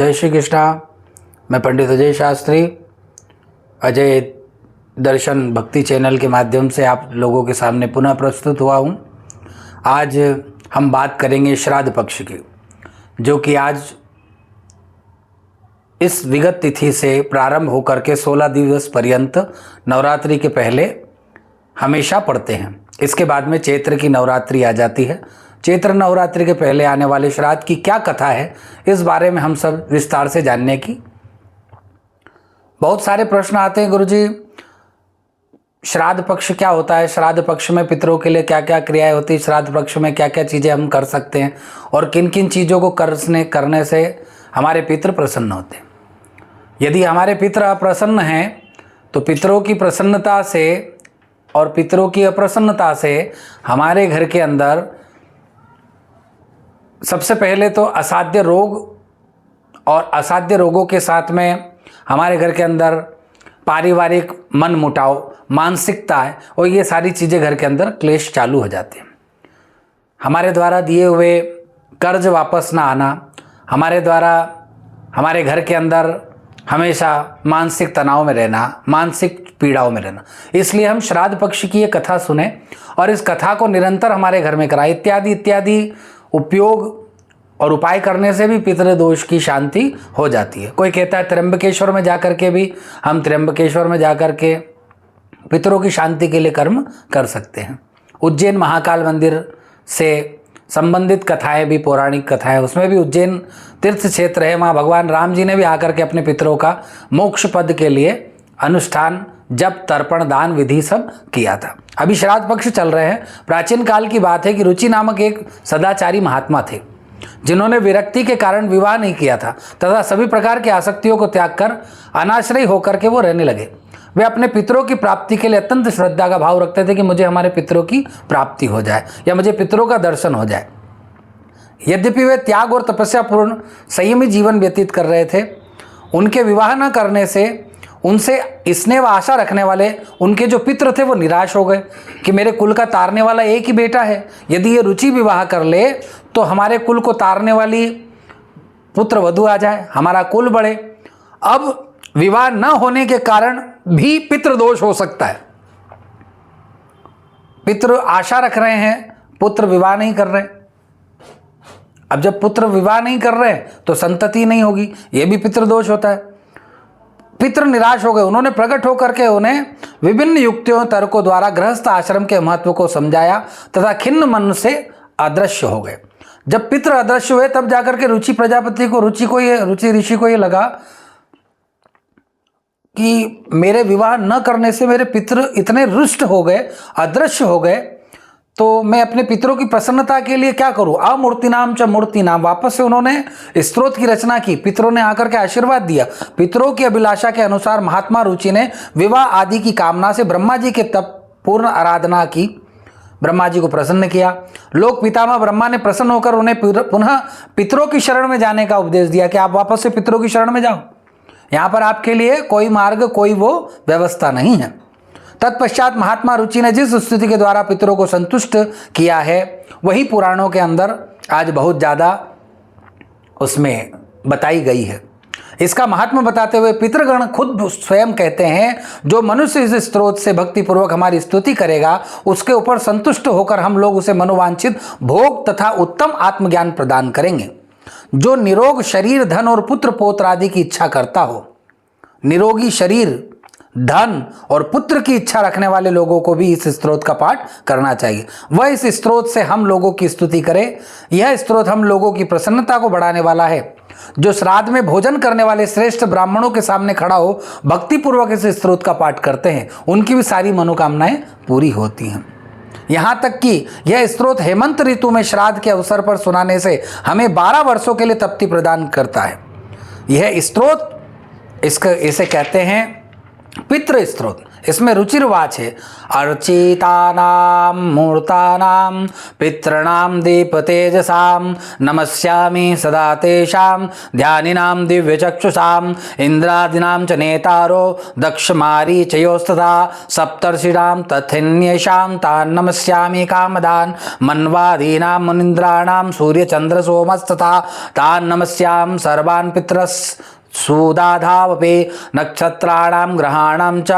जय श्री कृष्णा। मैं पंडित अजय शास्त्री अजय दर्शन भक्ति चैनल के माध्यम से आप लोगों के सामने पुनः प्रस्तुत हुआ हूँ। आज हम बात करेंगे श्राद्ध पक्ष की, जो कि आज इस विगत तिथि से प्रारंभ होकर के 16 दिवस पर्यंत नवरात्रि के पहले हमेशा पड़ते हैं। इसके बाद में चैत्र की नवरात्रि आ जाती है। चैत्र नवरात्रि के पहले आने वाले श्राद्ध की क्या कथा है, इस बारे में हम सब विस्तार से जानने की बहुत सारे प्रश्न आते हैं। गुरुजी, श्राद्ध पक्ष क्या होता है? श्राद्ध पक्ष में पितरों के लिए क्या क्या क्रियाएं होती है? श्राद्ध पक्ष में क्या क्या चीज़ें हम कर सकते हैं और किन किन चीज़ों को करने से हमारे पितृ प्रसन्न होते हैं? यदि हमारे पितृ अप्रसन्न हैं तो पितरों की प्रसन्नता से और पितरों की अप्रसन्नता से हमारे घर के अंदर सबसे पहले तो असाध्य रोग और असाध्य रोगों के साथ में हमारे घर के अंदर पारिवारिक मन मुटाव, मानसिकता है और ये सारी चीज़ें घर के अंदर क्लेश चालू हो जाते हैं। हमारे द्वारा दिए हुए कर्ज वापस ना आना, हमारे द्वारा हमारे घर के अंदर हमेशा मानसिक तनाव में रहना, मानसिक पीड़ाओं में रहना। इसलिए हम श्राद्ध पक्ष की ये कथा सुने और इस कथा को निरंतर हमारे घर में कराएं। इत्यादि इत्यादि उपयोग और उपाय करने से भी पितृदोष की शांति हो जाती है। कोई कहता है त्र्यंबकेश्वर में जाकर के भी हम त्र्यंबकेश्वर में जाकर के पितरों की शांति के लिए कर्म कर सकते हैं। उज्जैन महाकाल मंदिर से संबंधित कथाएं भी, पौराणिक कथाएं, उसमें भी उज्जैन तीर्थ क्षेत्र है। वहाँ भगवान राम जी ने भी आकर के अपने पितरों का मोक्ष पद के लिए अनुष्ठान, जप, तर्पण, दान विधि सब किया था। अभी श्राद्ध पक्ष चल रहे हैं। प्राचीन काल की बात है कि रुचि नामक एक सदाचारी महात्मा थे, जिन्होंने विरक्ति के कारण विवाह नहीं किया था तथा सभी प्रकार की आसक्तियों को त्याग कर अनाश्रयी होकर के वो रहने लगे। वे अपने पितरों की प्राप्ति के लिए अत्यंत श्रद्धा का भाव रखते थे कि मुझे हमारे पितरों की प्राप्ति हो जाए या मुझे पितरों का दर्शन हो जाए। यद्यपि वे त्याग और तपस्या पूर्ण संयमी जीवन व्यतीत कर रहे थे, उनके विवाह न करने से उनसे स्नेह व आशा रखने वाले उनके जो पितृ थे वो निराश हो गए कि मेरे कुल का तारने वाला एक ही बेटा है, यदि ये रुचि विवाह कर ले तो हमारे कुल को तारने वाली पुत्र वधू आ जाए, हमारा कुल बढ़े। अब विवाह न होने के कारण भी पितृदोष हो सकता है। पितृ आशा रख रहे हैं, पुत्र विवाह नहीं कर रहे। अब जब पुत्र विवाह नहीं कर रहे तो संतति नहीं होगी, यह भी पितृदोष होता है। पितृ निराश हो गए। उन्होंने प्रकट होकर के उन्हें विभिन्न युक्तियों, तर्कों द्वारा गृहस्थ आश्रम के महत्व को समझाया तथा खिन्न मन से अदृश्य हो गए। जब पितृ अदृश्य हुए तब जाकर के रुचि प्रजापति को, रुचि ऋषि को ये लगा कि मेरे विवाह न करने से मेरे पितृ इतने रुष्ट हो गए, अदृश्य हो गए, तो मैं अपने पितरों की प्रसन्नता के लिए क्या करूं? अमूर्तिनाम च मूर्तिनाम। वापस से उन्होंने स्तोत्र की रचना की। पितरों ने आकर के आशीर्वाद दिया। पितरों की अभिलाषा के अनुसार महात्मा रुचि ने विवाह आदि की कामना से ब्रह्मा जी के तप पूर्ण आराधना की, ब्रह्मा जी को प्रसन्न किया। लोक पितामह ब्रह्मा ने प्रसन्न होकर उन्हें पुनः पितरों की शरण में जाने का उपदेश दिया कि आप वापस से पितरों की शरण में जाओ, यहाँ पर आपके लिए कोई मार्ग, कोई वो व्यवस्था नहीं है। तत्पश्चात महात्मा रुचि ने जिस स्तुति के द्वारा पितरों को संतुष्ट किया है वही पुराणों के अंदर आज बहुत ज़्यादा उसमें बताई गई है। इसका महात्मा बताते हुए पितृगण खुद स्वयं कहते हैं, जो मनुष्य इस स्त्रोत से भक्तिपूर्वक हमारी स्तुति करेगा उसके ऊपर संतुष्ट होकर हम लोग उसे मनोवांछित भोग तथा उत्तम आत्मज्ञान प्रदान करेंगे। जो निरोग शरीर, धन और पुत्र पौत्र आदि की इच्छा करता हो, निरोगी शरीर, धन और पुत्र की इच्छा रखने वाले लोगों को भी इस स्तोत्र का पाठ करना चाहिए। वह इस स्तोत्र से हम लोगों की स्तुति करे। यह स्तोत्र हम लोगों की प्रसन्नता को बढ़ाने वाला है। जो श्राद्ध में भोजन करने वाले श्रेष्ठ ब्राह्मणों के सामने खड़ा हो भक्तिपूर्वक इस स्तोत्र का पाठ करते हैं, उनकी भी सारी मनोकामनाएं पूरी होती हैं। यहाँ तक कि यह स्तोत्र हेमंत ऋतु में श्राद्ध के अवसर पर सुनाने से हमें 12 वर्षों के लिए तप्ति प्रदान करता है। यह स्तोत्र इसे कहते हैं पितृ स्तोत्र। इसमें रुचिर्वाच है। अर्चितानां मूर्तानां पितॄणां दीपतेजसां नमस्यामि सदा तेषां ध्यानिनां दिव्यचक्षुषां इंद्रादीनां च नेतारो दक्षमारीचयोस्तथा सप्तर्षीणां तथैन्येषां तान् नमस्यामि कामदान् मन्वादीनां मुनीन्द्राणां सूर्यचन्द्रसोमस्तथा तान् नमस्यामि सर्वान् पितरस् सूदाधावपि नक्षत्राणां ग्रहाणां च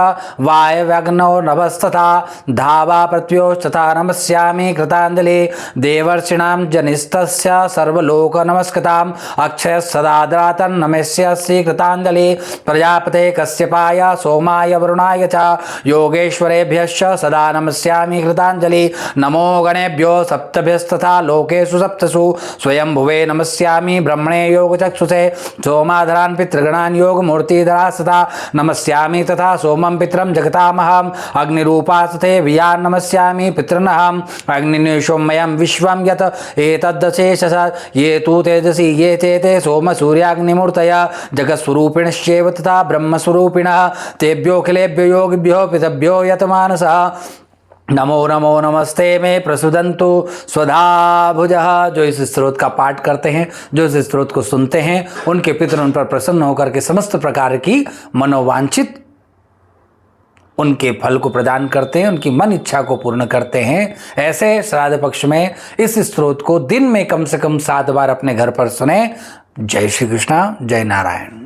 वायव्यग्नौ नभस्तथा धावा पृथ्व्योस्तथा नमस्यामि कृताञ्जलि देवर्षिणां जनिस्तस्य सर्वलोक नमस्कृताम् अक्षय सदाद्रातन् नमस्यसि कृताञ्जलि प्रजापते कश्यपाय सोमाय वरुणाय च योगेश्वरेभ्यश्च सदा नमस्यामि कृताञ्जलि नमो गणेभ्यो सप्तभ्यस्तथा लोकेषु सप्तसु स्वयंभुवे नमस्यामि ब्रह्मणे योगचक्षुषे सोमाधरान् पितृगणान् योगमूर्तिधरा सदा नमस्यामि तथा सोमं पितरं जगतामहम् अग्निरूपास्ते वियान् नमस्यामि पितॄनहम् अग्निनिशोमयं विश्वं यत् एतद्दशेषस ये तु तेजसी ये चेते सोम सूर्याग्निमूर्तय जगत्स्वरूपिणश्चैव तथा ब्रह्मस्वरूपिणः तेभ्योऽखिलेभ्यो योगिभ्यो पितभ्यो यतमानसः नमो नमो नमस्ते में प्रसुदंतु स्वधा भुजः। जो इस स्तोत्र का पाठ करते हैं, जो इस स्तोत्र को सुनते हैं, उनके पितर उन पर प्रसन्न होकर के समस्त प्रकार की मनोवांछित उनके फल को प्रदान करते हैं, उनकी मन इच्छा को पूर्ण करते हैं। ऐसे श्राद्ध पक्ष में इस स्तोत्र को दिन में कम से कम 7 बार अपने घर पर सुने। जय श्री कृष्णा, जय नारायण।